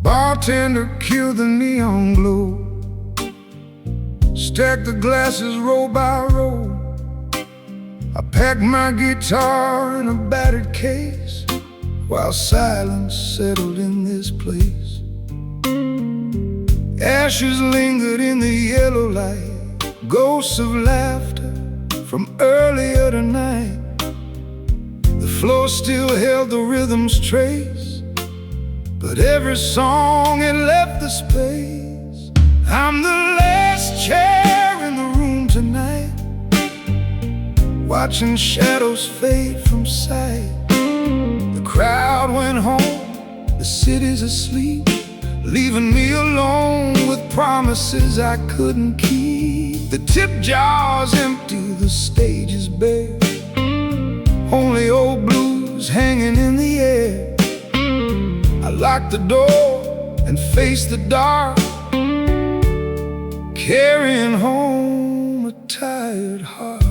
Bartender, kill the neon glow. Stack the glasses row by row. I pack my guitar in a battered case, while silence settled in this place. Ashes lingered in the yellow light, ghosts of laughter from earlier tonight. The floor still held the rhythm's trace, but every song had left the space. I'm the last chair in the room tonight, watching shadows fade from sight. The crowd went home, the city's asleep, leaving me alone with promises I couldn't keep. The tip jar's empty, the stage is bare, only old blues hanging in the air. I locked the door and faced the dark, carrying home a tired heart.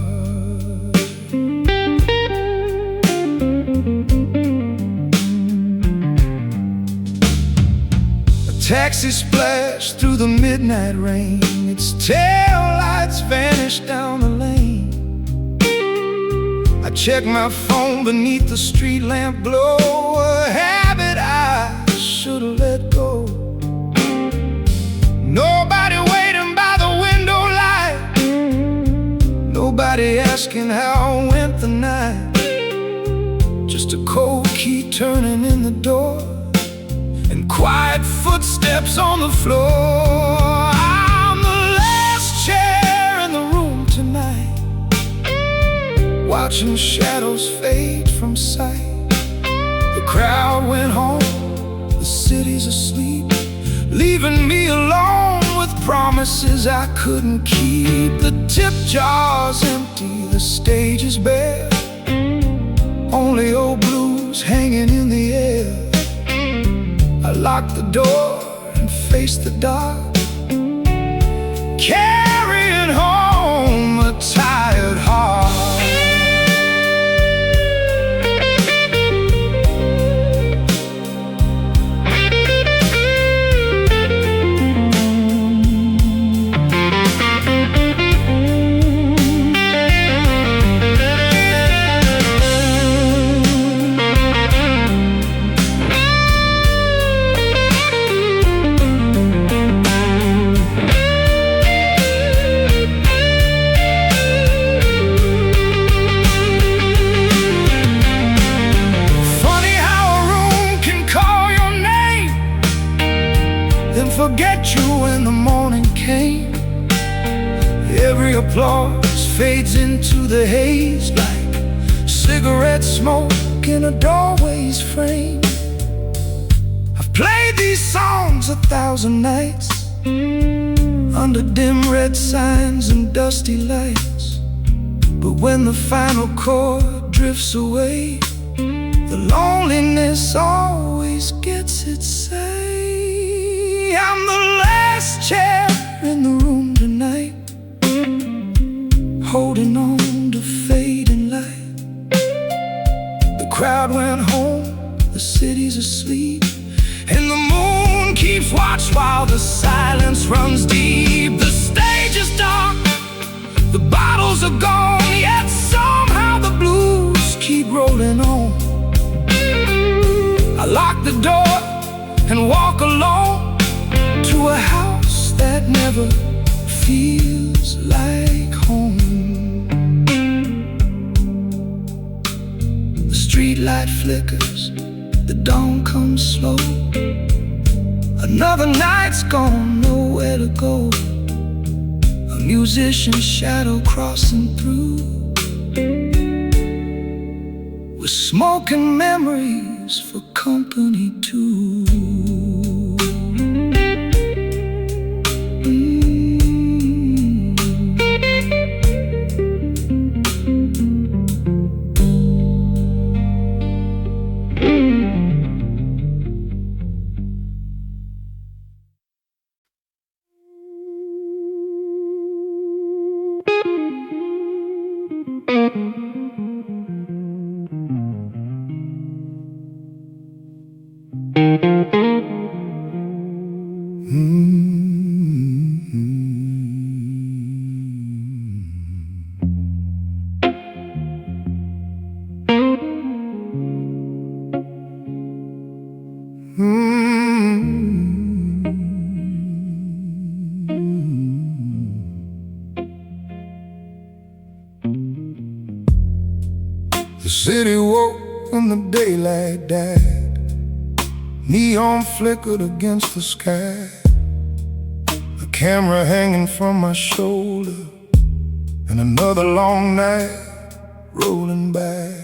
A taxi splashed through the midnight rain, its tail lights vanished down the lane. I checked my phone beneath the street lamp glow, a habit I should've let go. Nobody waiting by the window light, nobody asking how went the night. Just a cold key turning in the door, and quiet footsteps on the floor. I'm the last chair in the room tonight, watching shadows fade from sight. The crowd went home, the city's asleep, leaving me alone with promises I couldn't keep. The tip jar's empty, the stage is bare, only old blues hanging in the air. I locked the door and faced the dark, carrying home a tired heart. Forget you when the morning came. Every applause fades into the haze, like cigarette smoke in a doorway's frame. I've played these songs 1,000 nights, under dim red signs and dusty lights. But when the final chord drifts away, the loneliness always gets its say. I'm the last chair in the room tonight, holding on to fading light. The crowd went home, the city's asleep, and the moon keeps watch while the silence runs deep. The stage is dark, the bottles are gone, yet somehow the blues keep rolling on. I lock the door and walk alone to a house that never feels like home. The street light flickers, the dawn comes slow. Another night's gone, nowhere to go. A musician's shadow crossing through, with smoke and memories for company too. The city woke when the daylight died. Neon flickered against the sky. A camera hanging from my shoulder, and another long night rolling by.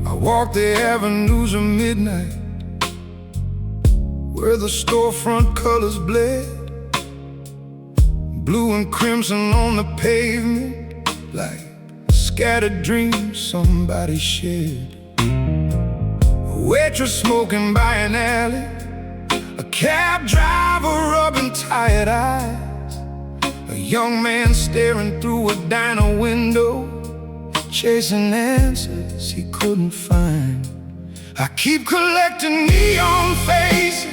I walked the avenues of midnight, where the storefront colors bled, blue and crimson on the pavement, like scattered dreams somebody shared. A waitress smoking by an alley, a cab driver rubbing tired eyes, a young man staring through a diner window, chasing answers he couldn't find. I keep collecting neon faces,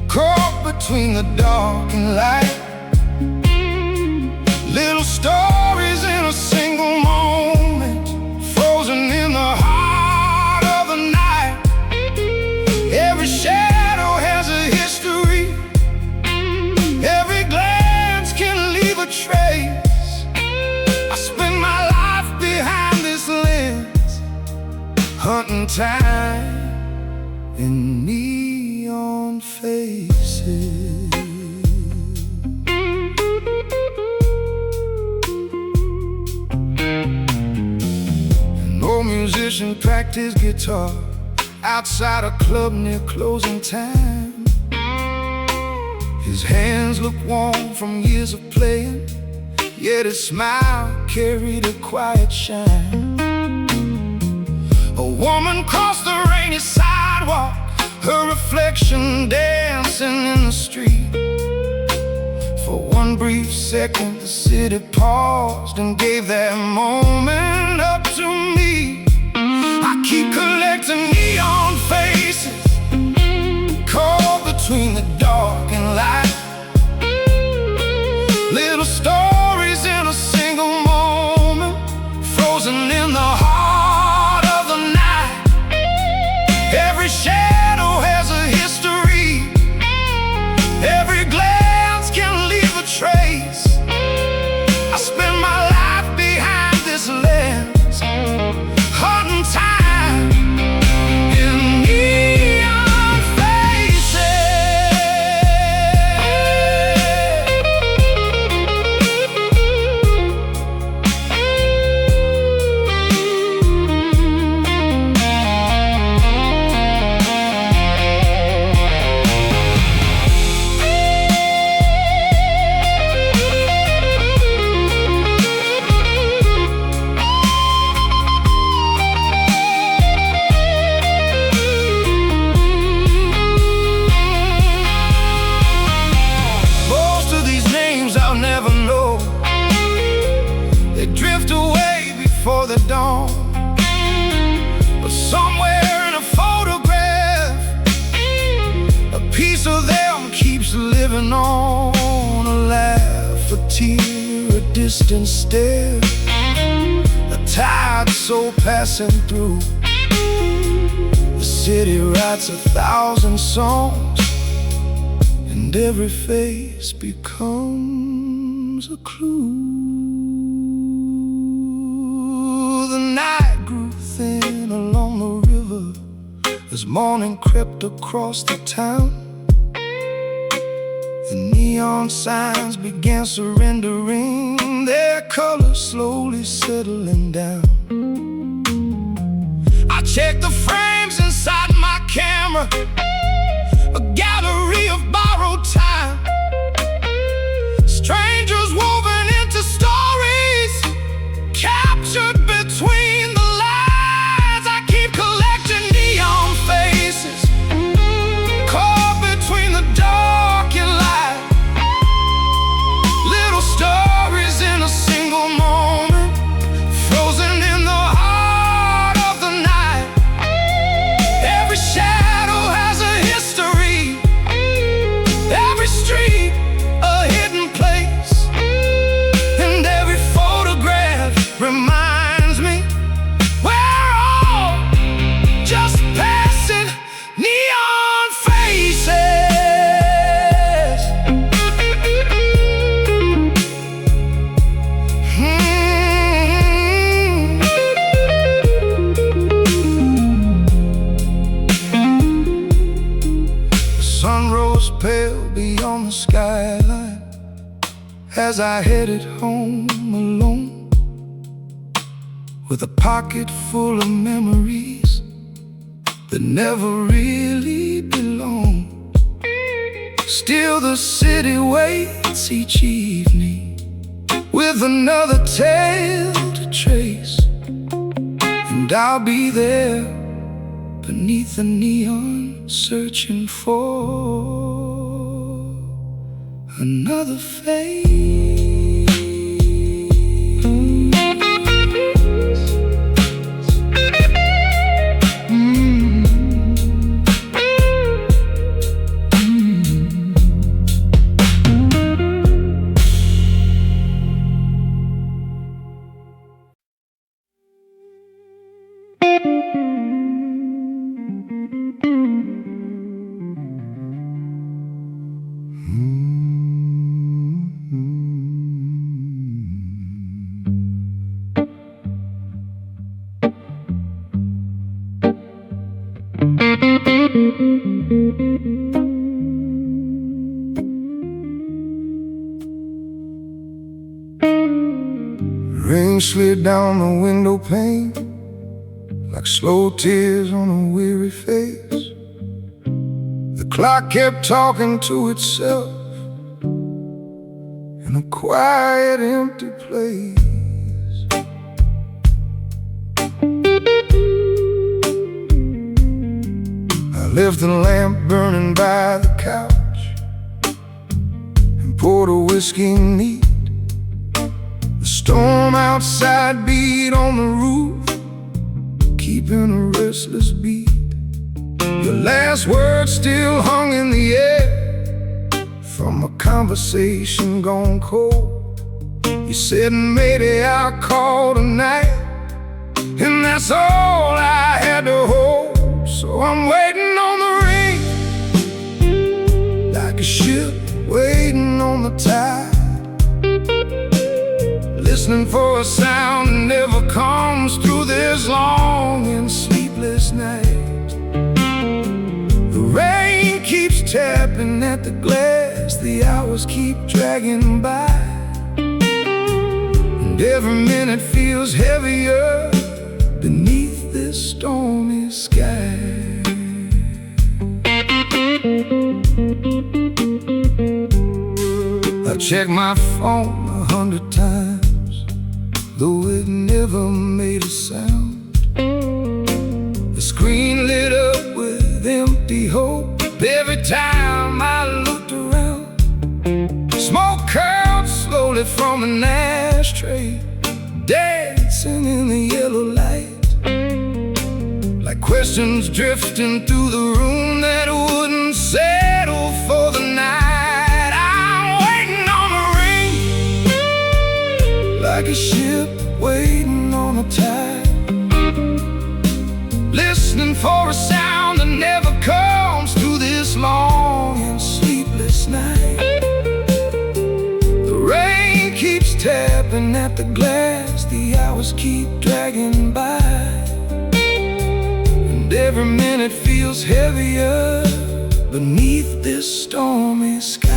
caught between the dark and light. Little stories in a single moment, frozen in the heart of the night. Every shadow has a history, every glance can leave a trace. I spend my life behind this lens, hunting time in neon faces. An old musician practiced guitar outside a club near closing time. His hands looked warm from years of playing, yet his smile carried a quiet shine. A woman crossed the rainy sidewalk, her reflection dancing in the street. For one brief second the city paused and gave that moment up to me. I keep collecting neon faces, caught between the dark and light. Little stories in a single moment, frozen in the heart of the night. Every shadow has a history, every glance can leave a trace. I spend my life behind this lens, hunting time in neon faces. Most of these names I'll never know, they drift away before the dawn. But somewhere in a photograph, a piece of them keeps living on. A laugh, a tear, a distant stare, a tired soul passing through. The city writes 1,000 songs, and every face becomes a clue. The night grew thin along the river as morning crept across the town. The neon signs began surrendering, their colors slowly settling down. I checked the frames inside my camera, a gallery of borrowed time. Strangers woven into stories, captured between the lines. I keep collecting neon faces, caught between the dark and light. Little stories in a single moment, frozen in the heart of the night. Every shadow has a as I headed home alone, with a pocket full of memories that never really belonged. Still the city waits each evening with another tale to trace, and I'll be there beneath the neon, searching for another face. Rain slid down the window pane like slow tears on a weary face. The clock kept talking to itself in a quiet, empty place. I left the lamp burning by the couch and poured a whiskey neat. The storm outside beat on the roof, keeping a restless beat. Your last words still hung in the air from a conversation gone cold. You said maybe I'll call tonight, and that's all I had to hold. So I'm waiting on the ring, like a ship waiting on the tide, listening for a sound that never comes through this long and sleepless night. The rain keeps tapping at the glass, the hours keep dragging by, and every minute feels heavier beneath this stormy sky. I checked my phone 100 times, though it never made a sound. The screen lit up with empty hope every time I looked around. Smoke curled slowly from an ashtray, dancing in the yellow light, like questions drifting through the room that wouldn't settle for the night. I'm waiting on a ring, like a ship waiting on a tide, listening for a sound that never comes through this long and sleepless night. The rain keeps tapping at the glass, the hours keep dragging by, and every minute feels heavier beneath this stormy sky.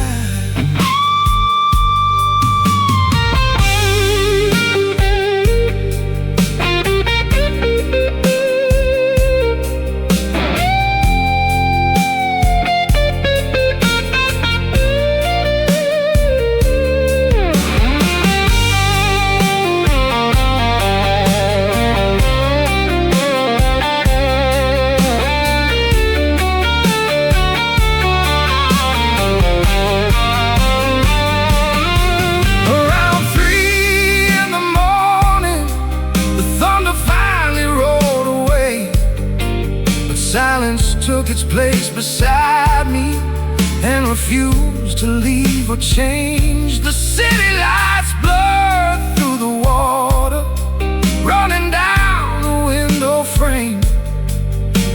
Silence took its place beside me and refused to leave or change. The city lights blurred through the water, running down the window frame.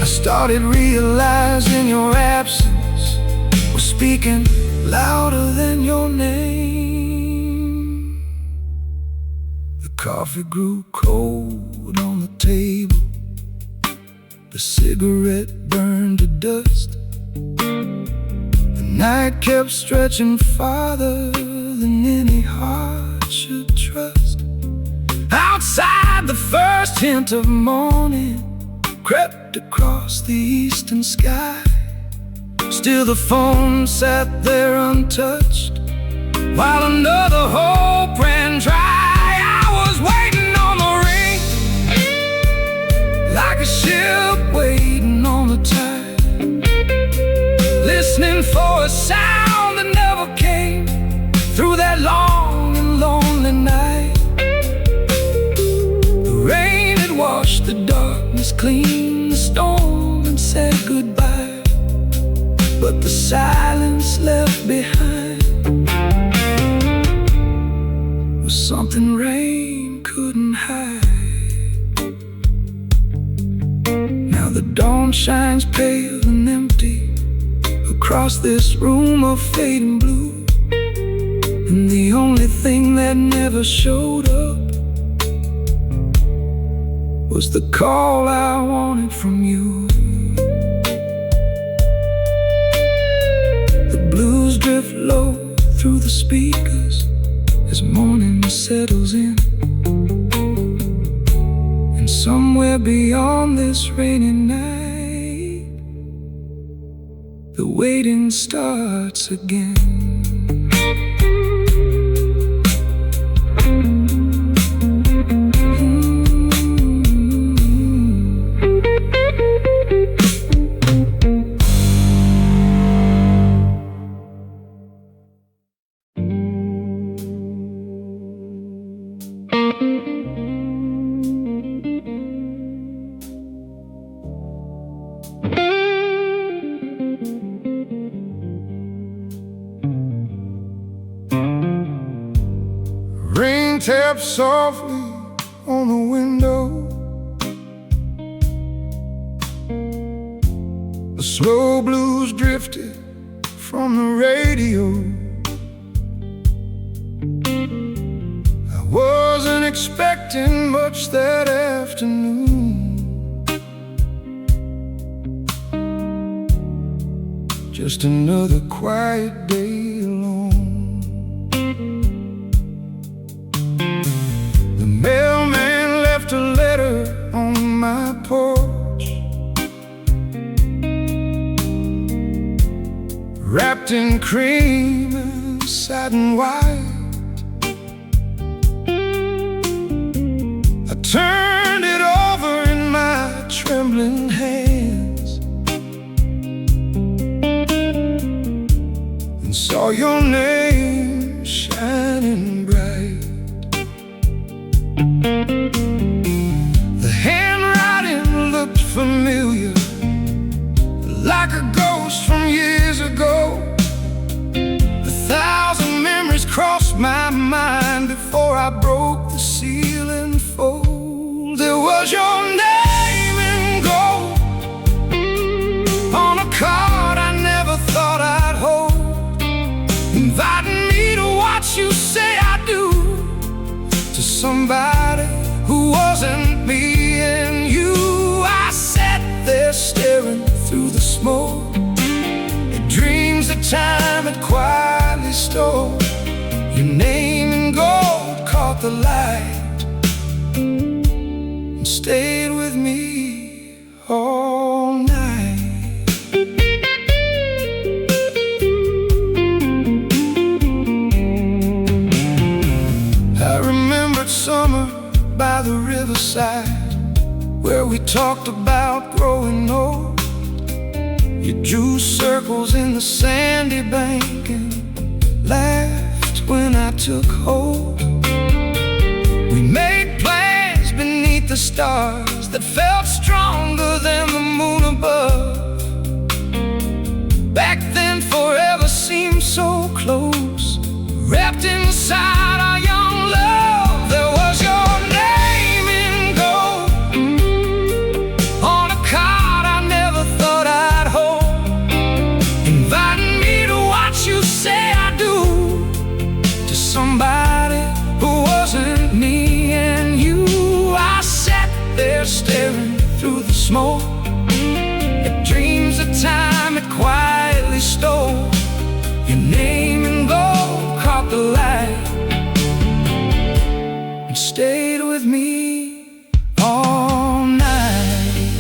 I started realizing your absence was speaking louder than your name. The coffee grew cold on the table, the cigarette burned to dust. The night kept stretching farther than any heart should trust. Outside, the first hint of morning crept across the eastern sky. Still the phone sat there untouched, while another hope ran dry. I was waiting on the ring, like a ship waiting on the tide, listening for a sound that never came through that long and lonely night. The rain had washed the darkness clean, the storm had said goodbye, but the silence left behind was something rain couldn't hide. Now the dawn shines pale and empty across this room of fading blue, and the only thing that never showed up was the call I wanted from you. The blues drift low through the speakers as morning settles in, and somewhere beyond this rainy night, the waiting starts again. Rain taps softly on the window, the slow blues drifted from the radio. I wasn't expecting much that afternoon, just another quiet day alone. The mailman left a letter on my porch, wrapped in cream and satin white. I turned it over in my trembling hands and saw your name shining bright. The handwriting looked familiar, like a ghost from years ago. 1,000 memories crossed my mind before I broke the seal and fold. There was your name in gold on a card I never thought I'd hold, inviting me to watch you say I do to somebody who wasn't me and you. I sat there staring through the smoke at dreams that time had quietly stole. Your name in gold caught the light and stayed with me all night. I remembered summer by the riverside, where we talked about growing old. You drew circles in the sandy bank and laughed when I took hold. We made plans beneath the stars that felt stronger than the moon above. Back then forever seemed so close, wrapped inside our young love. There was your name in gold on a card I never thought I'd hold, inviting me to watch you say I do to somebody who wasn't me and you. I sat there staring through the smoke at dreams that time had quietly stole. Your name in gold caught the light stayed with me all night.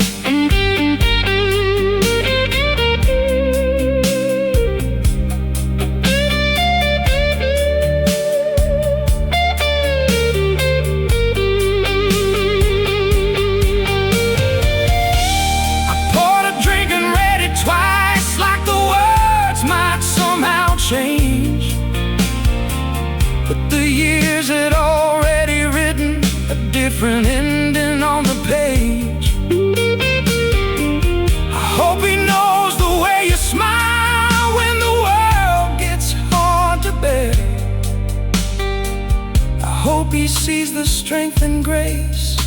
I poured a drink and read it twice, like the words might somehow change. But the years had already written a different ending on the page. I hope he knows the way you smile when the world gets hard to bear. I hope he sees the strength and grace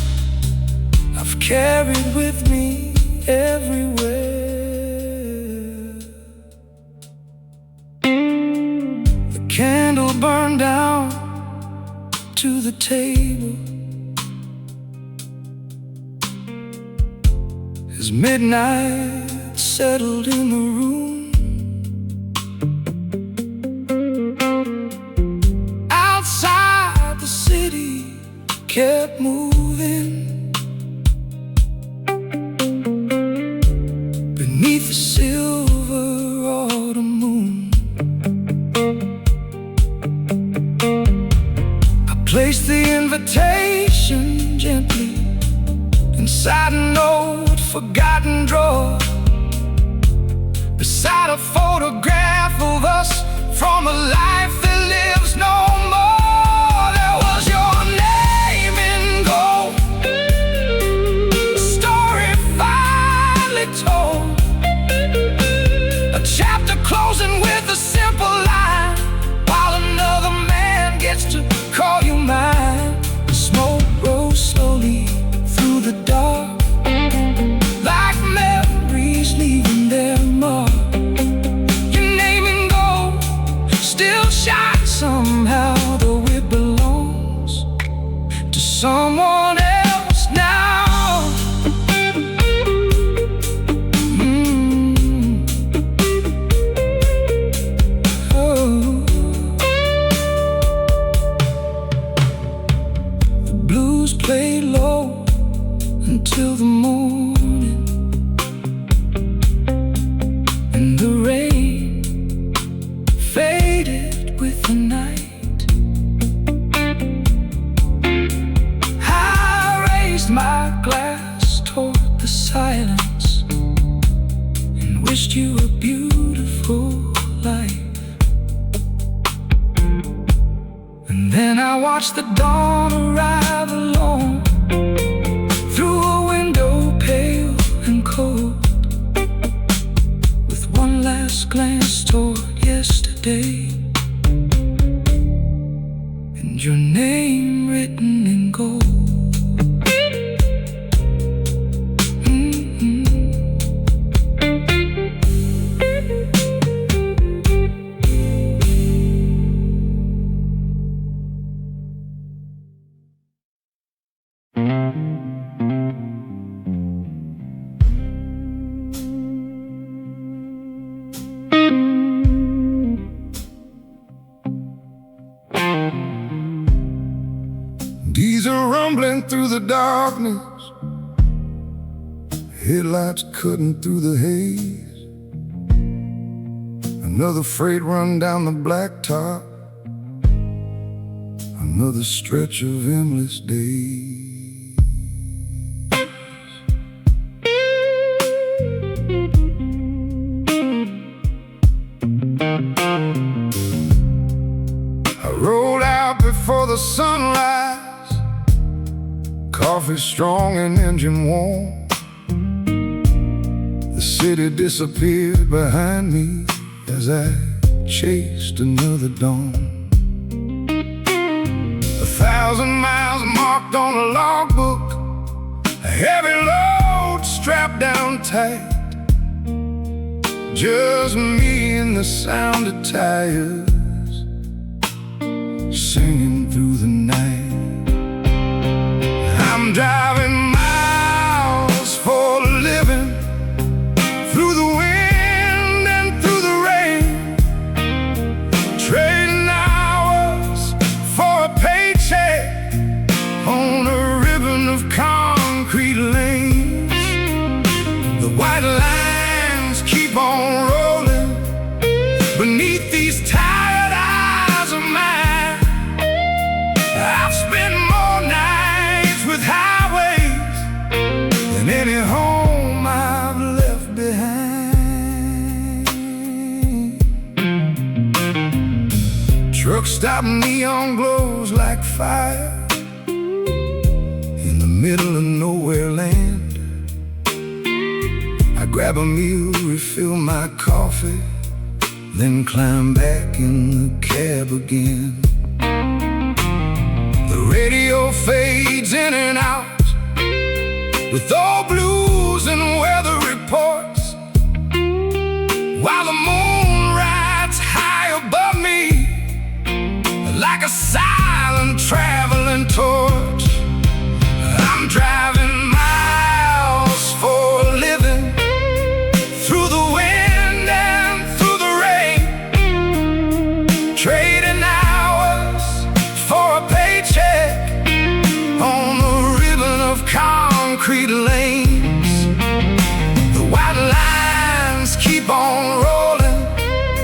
I've carried with me everywhere. The candle burned down to the table as midnight settled in the room. Outside the city kept moving beneath the silver autumn moon. Placed the invitation gently inside an old forgotten drawer, beside a photograph of us from a life that lives no more. There was your name in gold, a story finally told, a chapter closing with a simple line, while another man gets to call you mine. The smoke rose slowly through the dark, like memories leaving their mark. Your name in gold still shines somehow, though it belongs to someone else now. Oh. Play low until the morning, and the rain faded with the night. I raised my glass toward the silence and wished you a beautiful life. And then I watched the dawn arrive alone through a window pale and cold, with one last glance toward yesterday and your name written in gold. Diesel rumbling through the darkness, headlights cutting through the haze. Another freight run down the blacktop, another stretch of endless days. I rolled out before the sunrise, coffee strong and engine warm. The city disappeared behind me as I chased another dawn. 1,000 miles marked on a logbook, a heavy load strapped down tight. Just me and the sound of tires singing through the night. I'm driving miles for a living, through the wind and through the rain, trading hours for a paycheck stop neon glows like fire in the middle of nowhere land. I grab a meal, refill my coffee, then climb back in the cab again. The radio fades in and out with old blues and weather reports, while the moon rides high above me like a silent traveling torch. I'm driving miles for a living, through the wind and through the rain, trading hours for a paycheck on the ribbon of concrete lanes. The white lines keep on rolling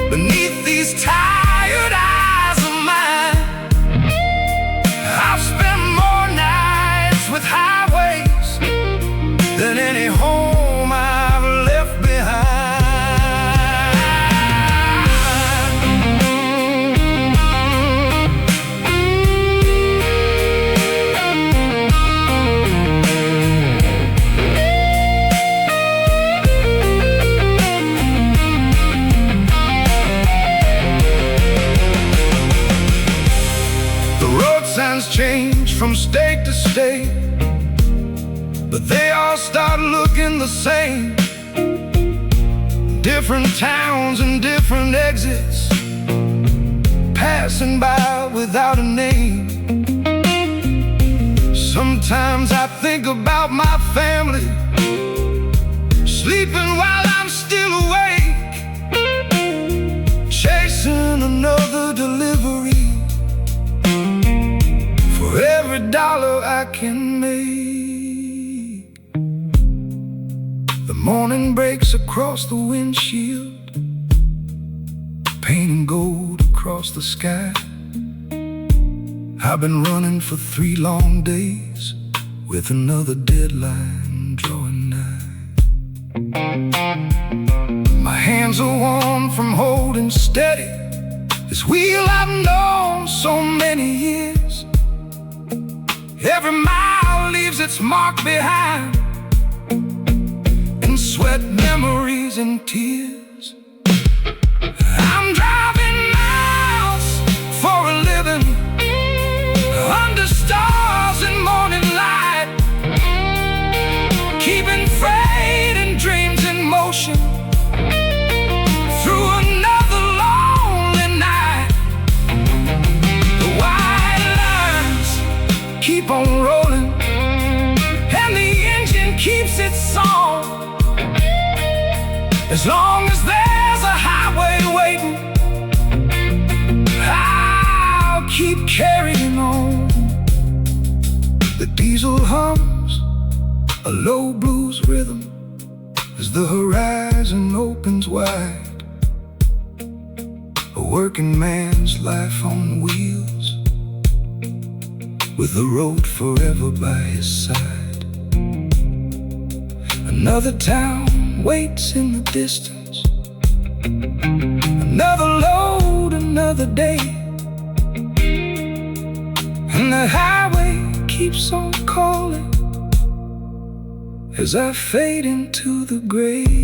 beneath these tired eyes of mine. I've spent more nights with highways than any home I've left signs change from state to state, but they all start looking the same. Different towns and different exits, passing by without a name. Sometimes I think about my family, sleeping while I'm still awake, chasing another delivery for every dollar I can make. The morning breaks across the windshield, painting gold across the sky. I've been running for 3 long days, with another deadline drawing nigh. My hands are warm from holding steady this wheel I've known so many years. Every mile leaves its mark behind, in sweat, memories, and tears. I'm driving miles for a living, under stars and morning light, keeping freight and dreams in motion through another lonely night. The white lines keep on rolling, and the engine keeps its song. As long as there's a highway waiting, I'll keep carrying on. The diesel hums a low blues rhythm as the horizon opens wide. A working man's life on wheels, with the road forever by his side. Another town waits in the distance, another load, another day, and the highway keeps on calling as I fade into the grave.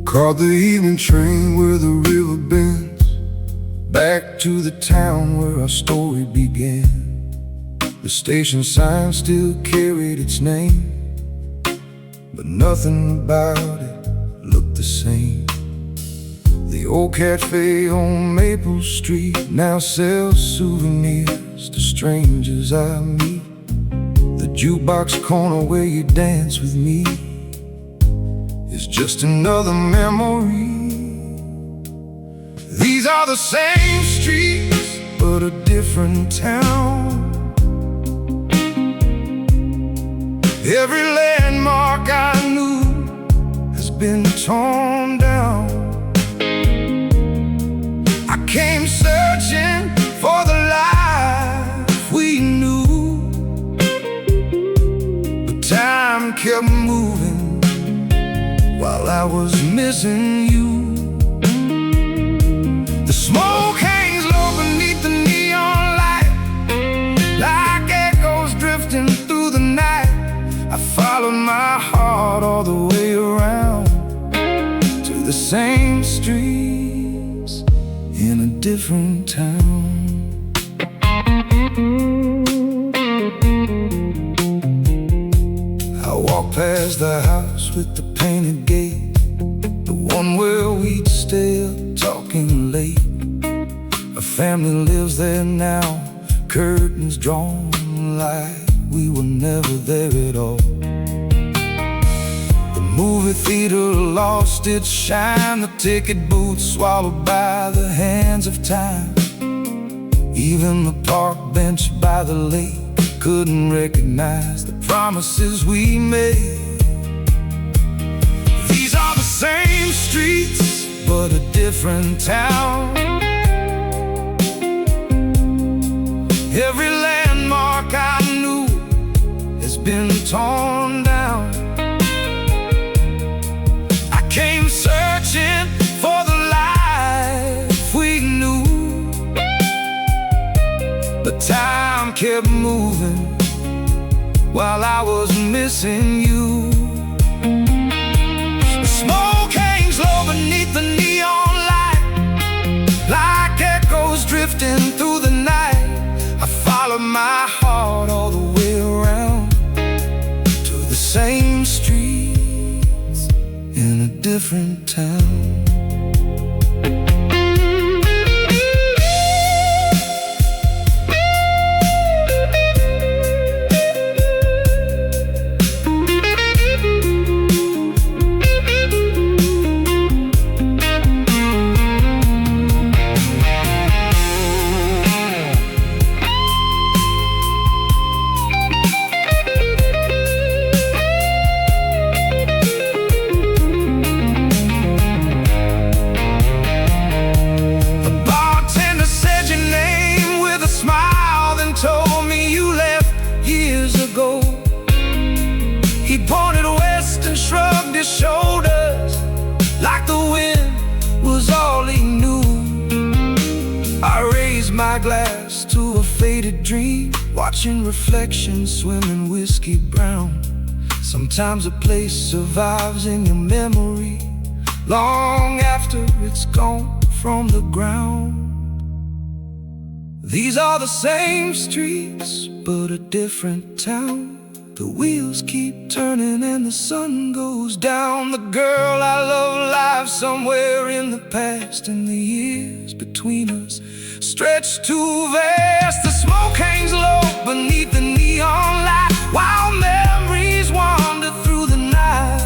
Caught the evening train where the river bends, back to the town where our story began. The station sign still carried its name, but nothing about it looked the same. The old cafe on Maple Street now sells souvenirs to strangers I meet. The jukebox corner where you dance with me is just another memory. These are the same streets, but a different town. Every landmark I knew has been torn down. I came searching for the life we knew, but time kept moving while I was missing you. The smoke hangs low beneath the neon light, like echoes drifting through the night. I followed my heart all the way around to the same streets in a different town. I walked past the house with the painted gate, the one where we'd stay up talking late. A family lives there now, curtains drawn like we were never there at all. The movie theater lost its shine, the ticket booth swallowed by the hands of time. Even the park bench by the lake couldn't recognize the promises we made. These are the same streets, but a different town. Every landmark I knew has been torn down. I came searching for the life we knew, but time kept moving while I was missing you. The smoke hangs low beneath the neon light, like echoes drifting through the night. I followed my heart all the way around to the same streets in a different town. He pointed west and shrugged his shoulders like the wind was all he knew. I raised my glass to a faded dream, watching reflections swim in whiskey brown. Sometimes a place survives in your memory long after it's gone from the ground. These are the same streets, but a different town. The wheels keep turning and the sun goes down. The girl I love lies somewhere in the past, and the years between us stretch too vast. The smoke hangs low beneath the neon light, while memories wander through the night.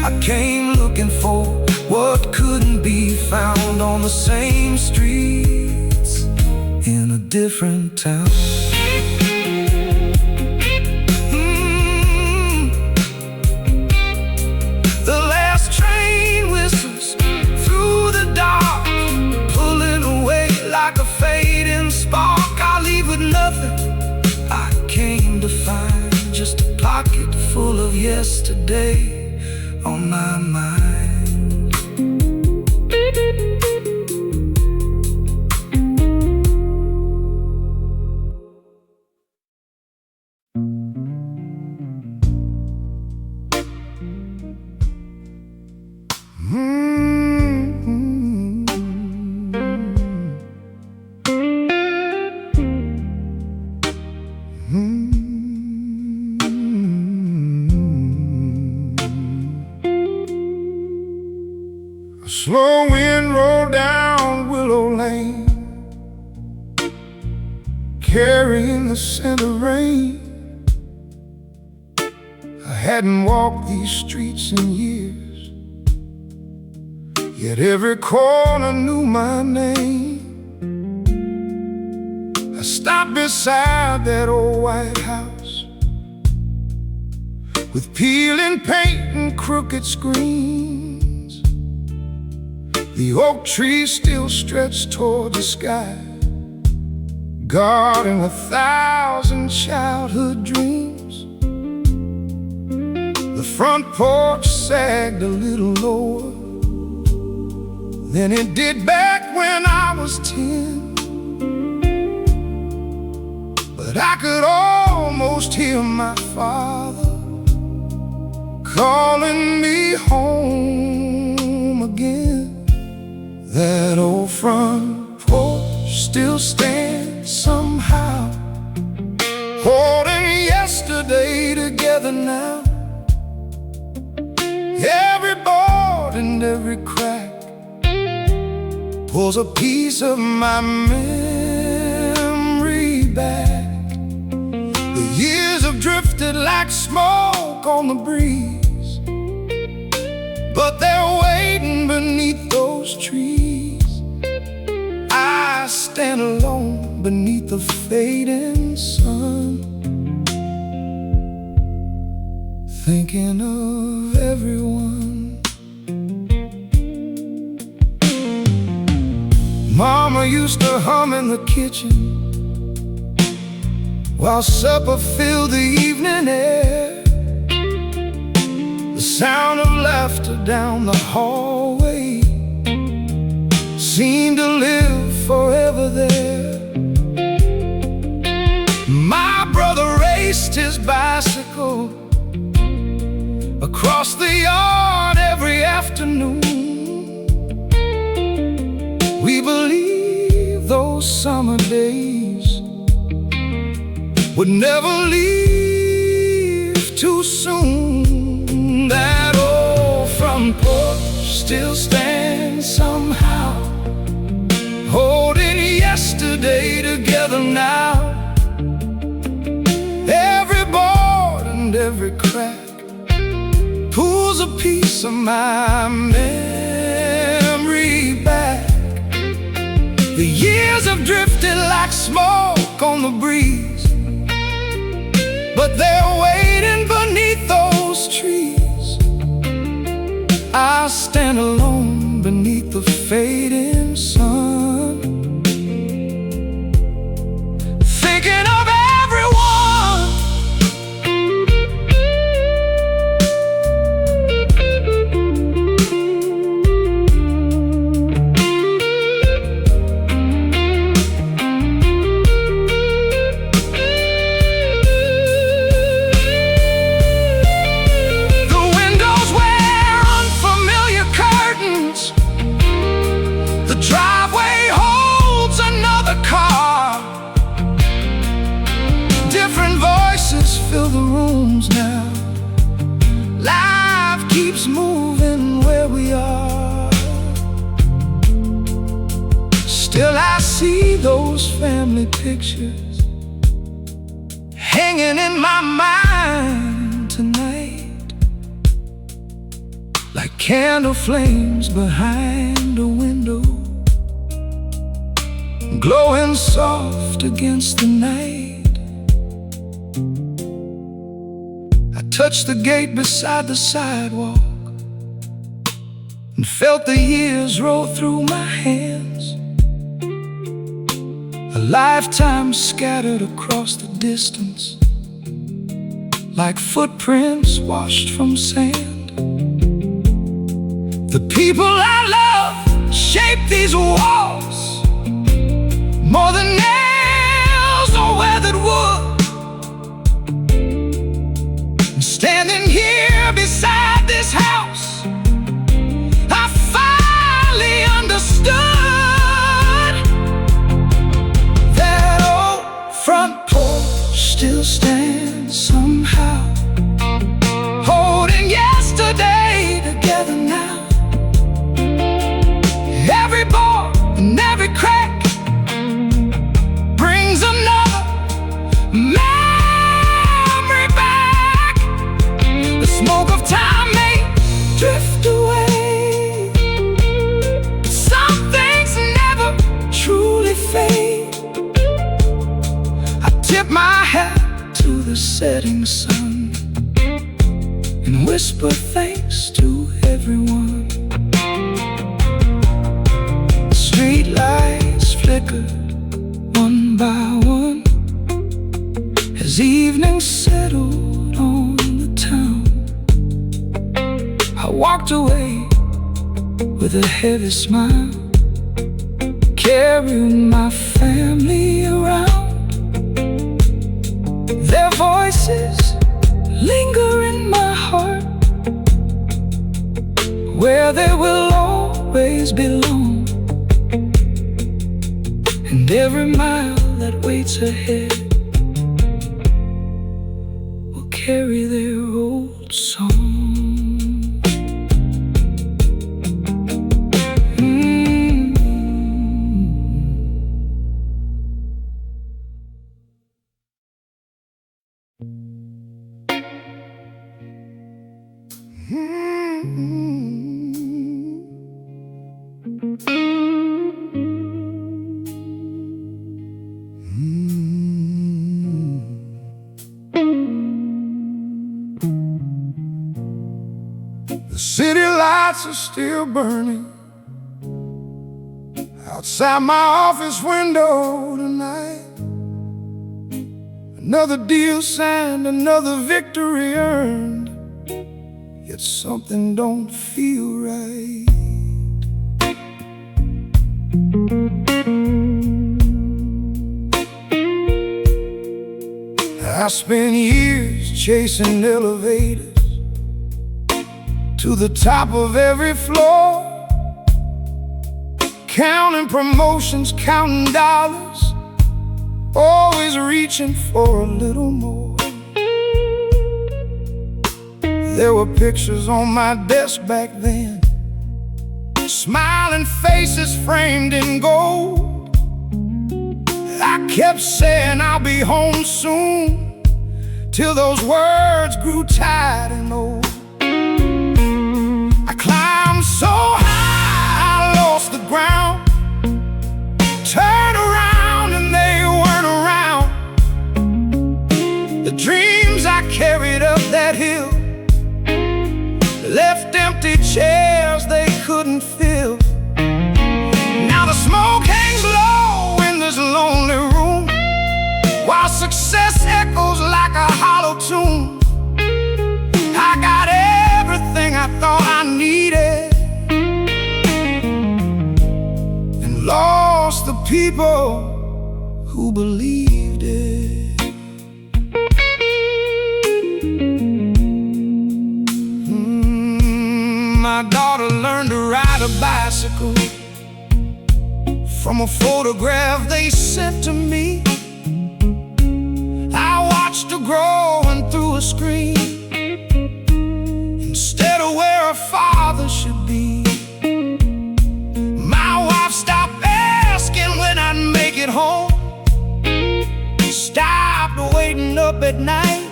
I came looking for what couldn't be found on the same streets in a different town. Nothing I came to find, just a pocket full of yesterday on my mind. A slow wind rolled down Willow Lane, carrying the scent of rain. I hadn't walked these streets in years, yet every corner knew my name. I stopped beside that old white house with peeling paint and crooked screens. The oak tree still stretched toward the sky, guarding 1,000 childhood dreams. The front porch sagged a little lower than it did back when I was 10, but I could almost hear my father calling me home again. That old front porch still stands somehow, holding yesterday together now. Every board and every crack pulls a piece of my memory back. The years have drifted like smoke on the breeze, but they're waiting beneath those trees. I stand alone beneath the fading sun, thinking of everyone. Mama used to hum in the kitchen while supper filled the evening air. The sound of laughter down the hallway seemed to live forever there. My brother raced his bicycle across the yard every afternoon. We believed those summer days would never leave too soon. That old front porch still stands somehow, holding yesterday together now. Every board and every crack pulls a piece of my memory back. The years have drifted like smoke on the breeze, but they're waiting beneath those trees. I stand alone beneath the fading sun, thinking of everyone. Driveway holds another car. Different voices fill the rooms now. Life keeps moving where we are. Still I see those family pictures hanging in my mind tonight, like candle flames behind a window, glowing soft against the night. I touched the gate beside the sidewalk and felt the years roll through my hands. A lifetime scattered across the distance, like footprints washed from sand. The people I love shape these walls more than nails or weathered wood. And standing here beside this house, I finally understood. That old front porch still stands somehow, holding yesterday together now. Every board and the setting sun and whisper thanks to everyone. Street lights flicker one by one as evening settled on the town. I walked away with a heavy smile, carrying my family around. Their voices linger in my heart, where they will always belong. And every mile that waits ahead will carry their old song. The city lights are still burning outside my office window tonight. Another deal signed, another victory earned, yet something don't feel right. I spent years chasing elevators to the top of every floor, counting promotions, counting dollars, always reaching for a little more. There were pictures on my desk back then, smiling faces framed in gold. I kept saying I'll be home soon, till those words grew tired and old. I climbed so high I lost the ground, turned around and they weren't around. The dreams I carried up that hill left empty chairs they couldn't fill. Now the smoke hangs low in this lonely room, while success echoes like a hollow tune. I got everything I thought I needed, and lost the people who believed it. My daughter learned to ride a bicycle from a photograph they sent to me. I watched her growing through a screen instead of where her father should be. My wife stopped asking when I'd make it home, stopped waiting up at night.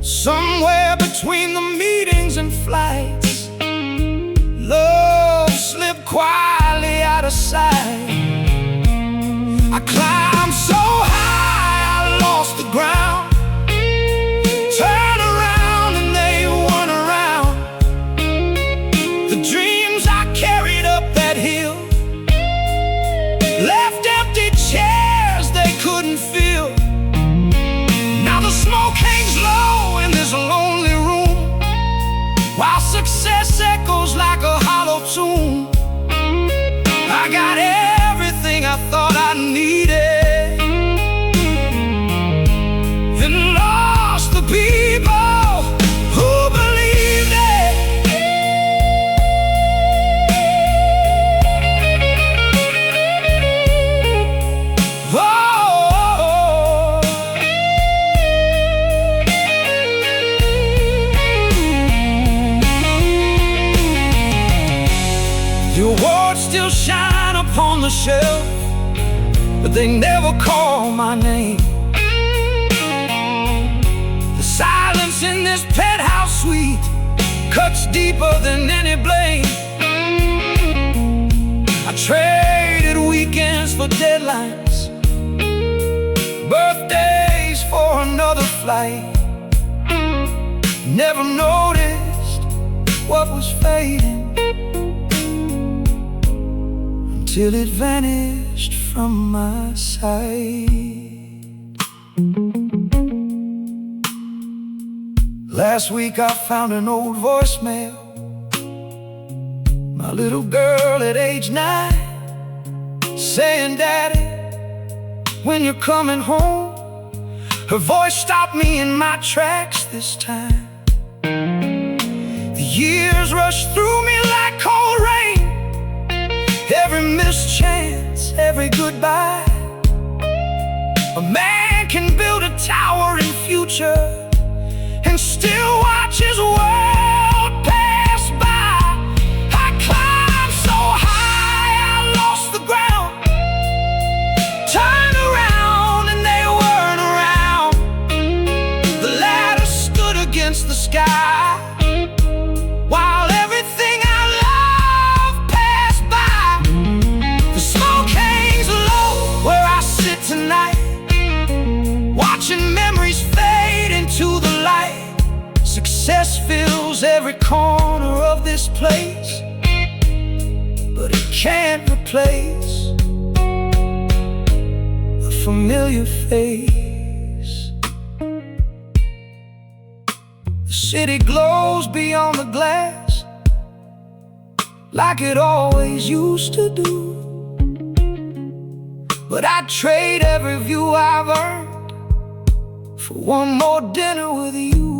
Somewhere between the meetings and flights, love slipped quietly out of sight. I climbed so high I lost the ground, turned around and they weren't around. The dreams I carried up that hill left empty chairs they couldn't fill. Now the smoke hangs low in this lonely room, while success echoes like a hollow tune. I got everything I thought I needed, and lost the people who believed it. Oh, the awards still shine upon the shelf, but they never call my name. The silence in this penthouse suite cuts deeper than any blame. I traded weekends for deadlines, birthdays for another flight. Never noticed what was fading until it vanished from my sight. Last week I found an old voicemail. My little girl at age 9 saying, "Daddy, when you're coming home." Her voice stopped me in my tracks this time. The years rushed through me like cold rain. Every missed chance, every goodbye. A man can build a towering future and still watch his world pass by. I climbed so high I lost the ground, turned around and they weren't around. The ladder stood against the sky while everything I love passed by. The smoke hangs low where I sit tonight, watching memories fade into the light. Success fills every corner of this place, but it can't replace a familiar face. The city glows beyond the glass like it always used to do, but I'd trade every view I've earned for one more dinner with you.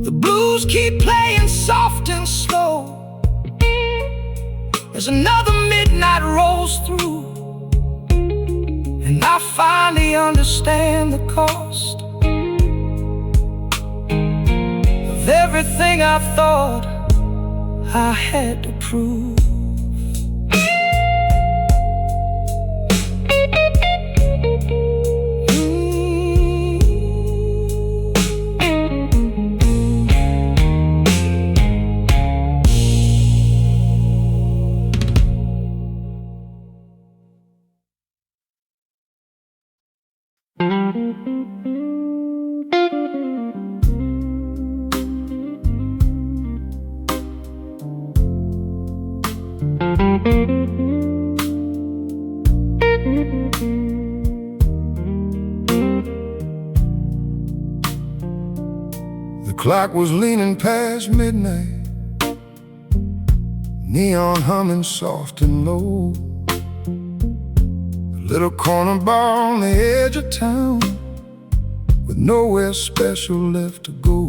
The blues keep playing soft and slow as another midnight rolls through, and I finally understand the cost of everything I thought I had to prove. The clock was leaning past midnight, neon humming soft and low. A little corner bar on the edge of town with nowhere special left to go.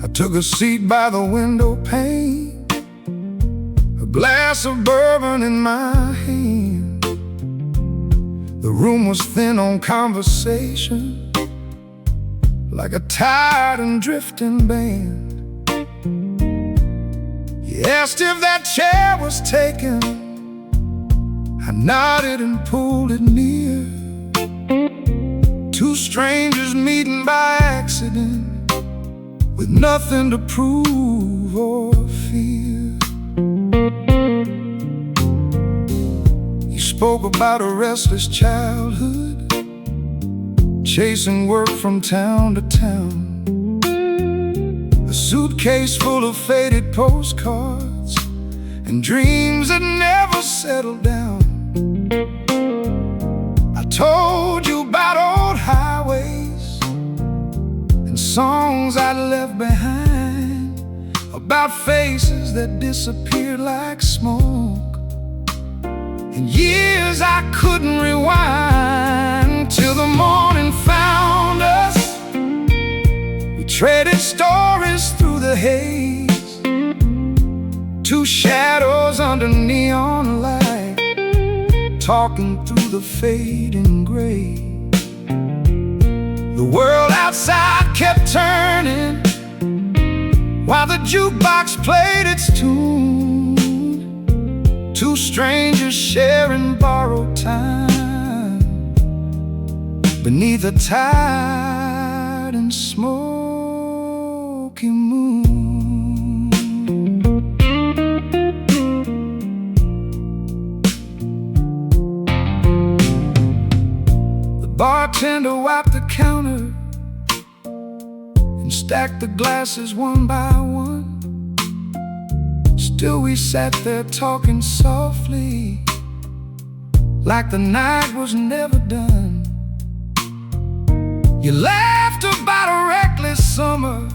I took a seat by the window pane, a glass of bourbon in my hand. The room was thin on conversation, like a tired and drifting band. He asked if that chair was taken. I nodded and pulled it near. Two strangers meeting by accident, with nothing to prove or fear. He spoke about a restless childhood, chasing work from town to town. A suitcase full of faded postcards and dreams that never settled down. I told you about old highways and songs I'd left behind, about faces that disappeared like smoke, and years I couldn't rewind. Till the morning found us, we traded stories through the haze. Two shadows under neon light, talking through the fading gray. The world outside kept turning while the jukebox played its tune. Two strangers sharing borrowed time beneath a tired and smoky moon. bartender wiped the counter and stacked the glasses one by one. Still we sat there talking softly, like the night was never done. You laughed about a reckless summer,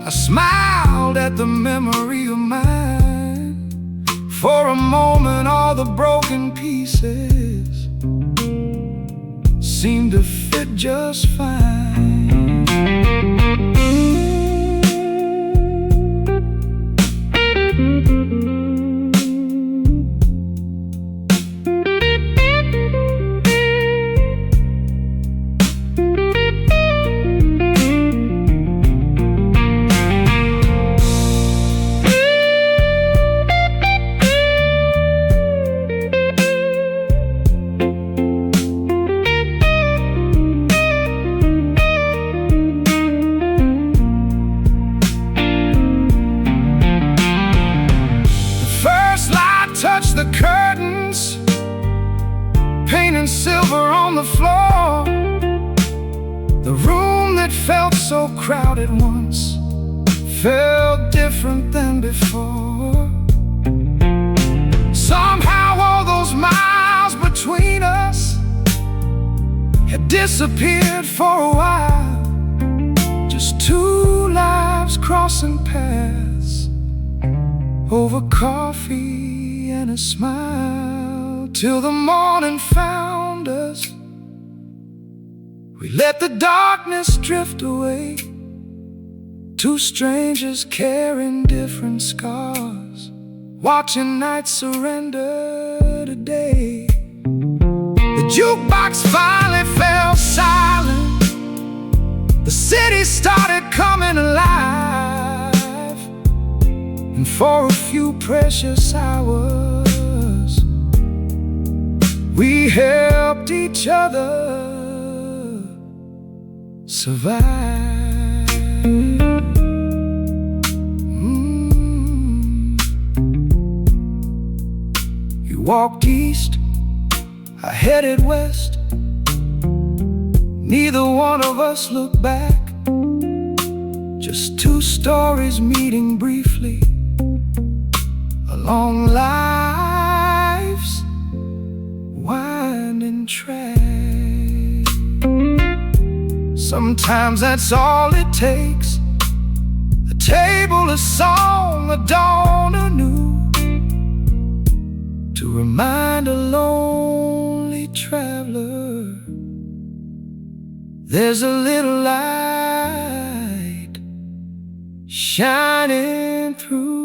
I smiled at the memory of mine. For a moment all the broken pieces seemed to fit just fine. Touched the curtains, painting silver on the floor. The room that felt so crowded once felt different than before. Somehow all those miles between us had disappeared for a while. Just two lives crossing paths over coffee and a smile, till the morning found us. We let the darkness drift away, two strangers carrying different scars, watching night surrender to day. The jukebox finally fell silent, the city started coming alive, and for a few precious hours we helped each other survive. You walked east, I headed west. Neither one of us looked back, just two stories meeting briefly along life's winding track. Sometimes that's all it takes, a table, a song, a dawn anew, to remind a lonely traveler there's a little light shining through.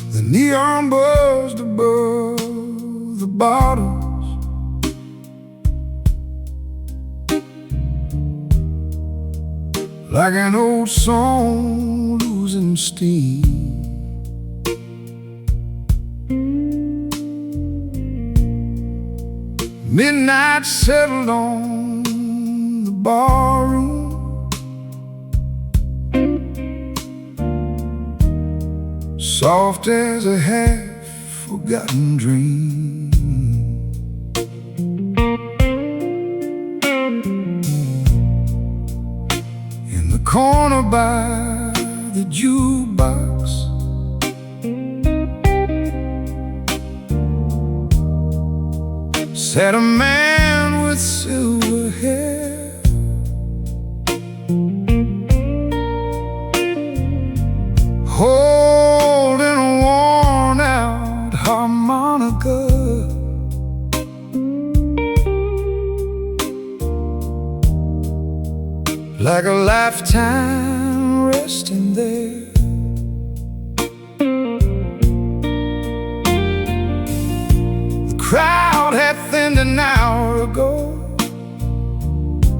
The neon buzzed above the bottles, like an old song losing steam. Midnight settled on the barroom, soft as a half-forgotten dream. In the corner by the jukebox, sat a man with silver hair, holding a worn-out harmonica. Like a lifetime resting there, crowd had thinned an hour ago.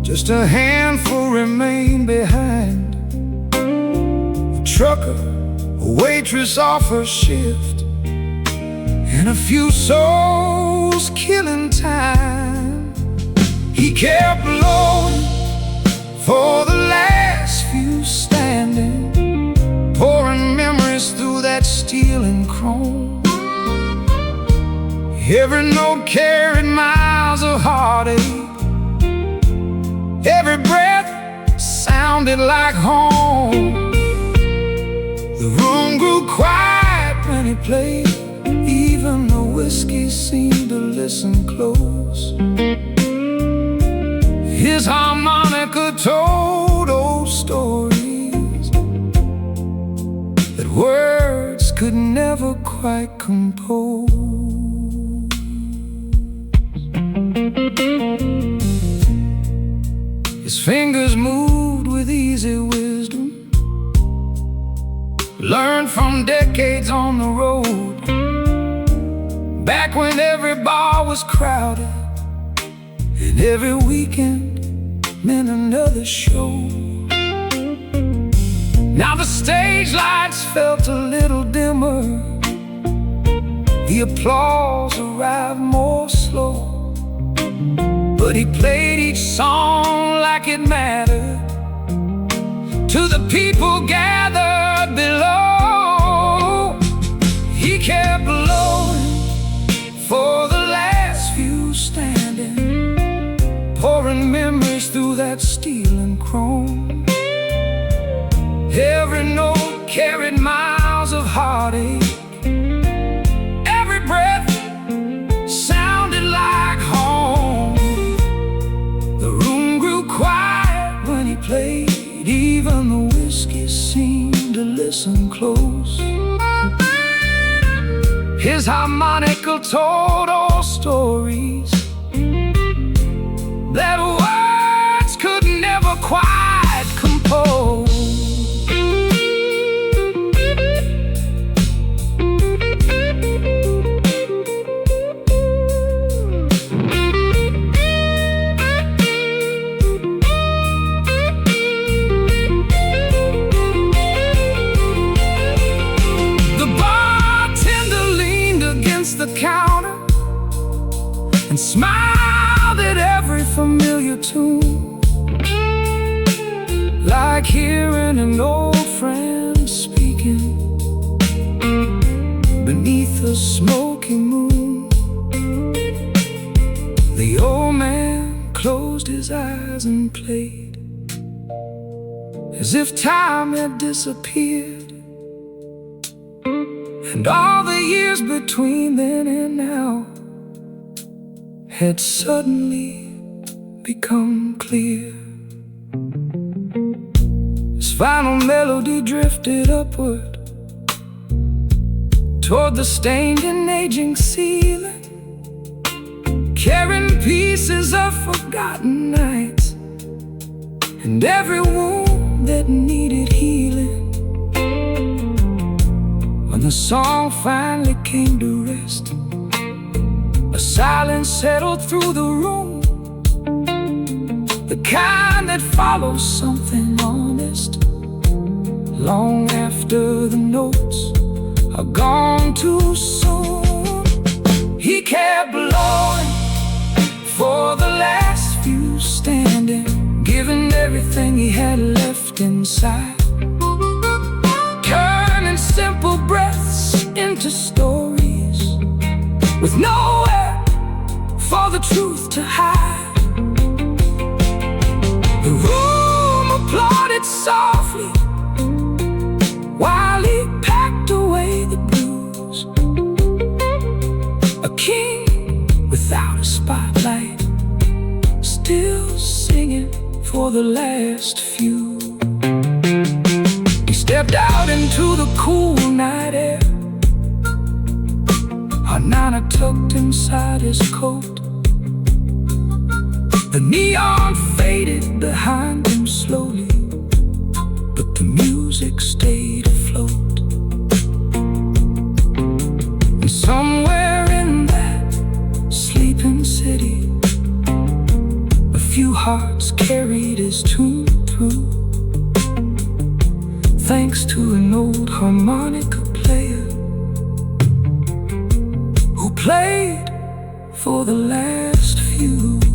Just a handful remained behind. A trucker, a waitress off her shift, and a few souls killing time. He kept blowing for the last few standing, pouring memories through that steel and chrome. Every note carried miles of heartache. Every breath sounded like home. The room grew quiet when he played. Even the whiskey seemed to listen close. His harmonica told old stories that words could never quite compose. His fingers moved with easy wisdom, learned from decades on the road. Back when every bar was crowded and every weekend meant another show. Now the stage lights felt a little dimmer. The applause arrived more slow, but he played each song like it mattered to the people gathered below. He kept blowing for the last few standing, pouring memories through that steel and chrome. Every note carried miles of heartache. Every breath sounded like home. The room grew quiet when he played. Even the whiskey seemed to listen close. His harmonica told old stories that words could never quite compose. Counter and smiled at every familiar tune, like hearing an old friend speaking beneath a smoky moon. The old man closed his eyes and played as if time had disappeared. And all the years between then and now had suddenly become clear. His final melody drifted upward toward the stained and aging ceiling, carrying pieces of forgotten nights and every wound that needed healing. When the song finally came to rest, a silence settled through the room, the kind that follows something honest long after the notes are gone too soon. He kept blowing for the last few standing, giving everything he had left inside, turning simple breaths into stories with nowhere for the truth to hide. The room applauded softly while he packed away the blues. A king without a spotlight, still singing for the last few. He stepped out into the cool night air, a nana tucked inside his coat. The neon faded behind him slowly, but the music stayed afloat. And somewhere in that carried his tune through, thanks to an old harmonica player who played for the last few.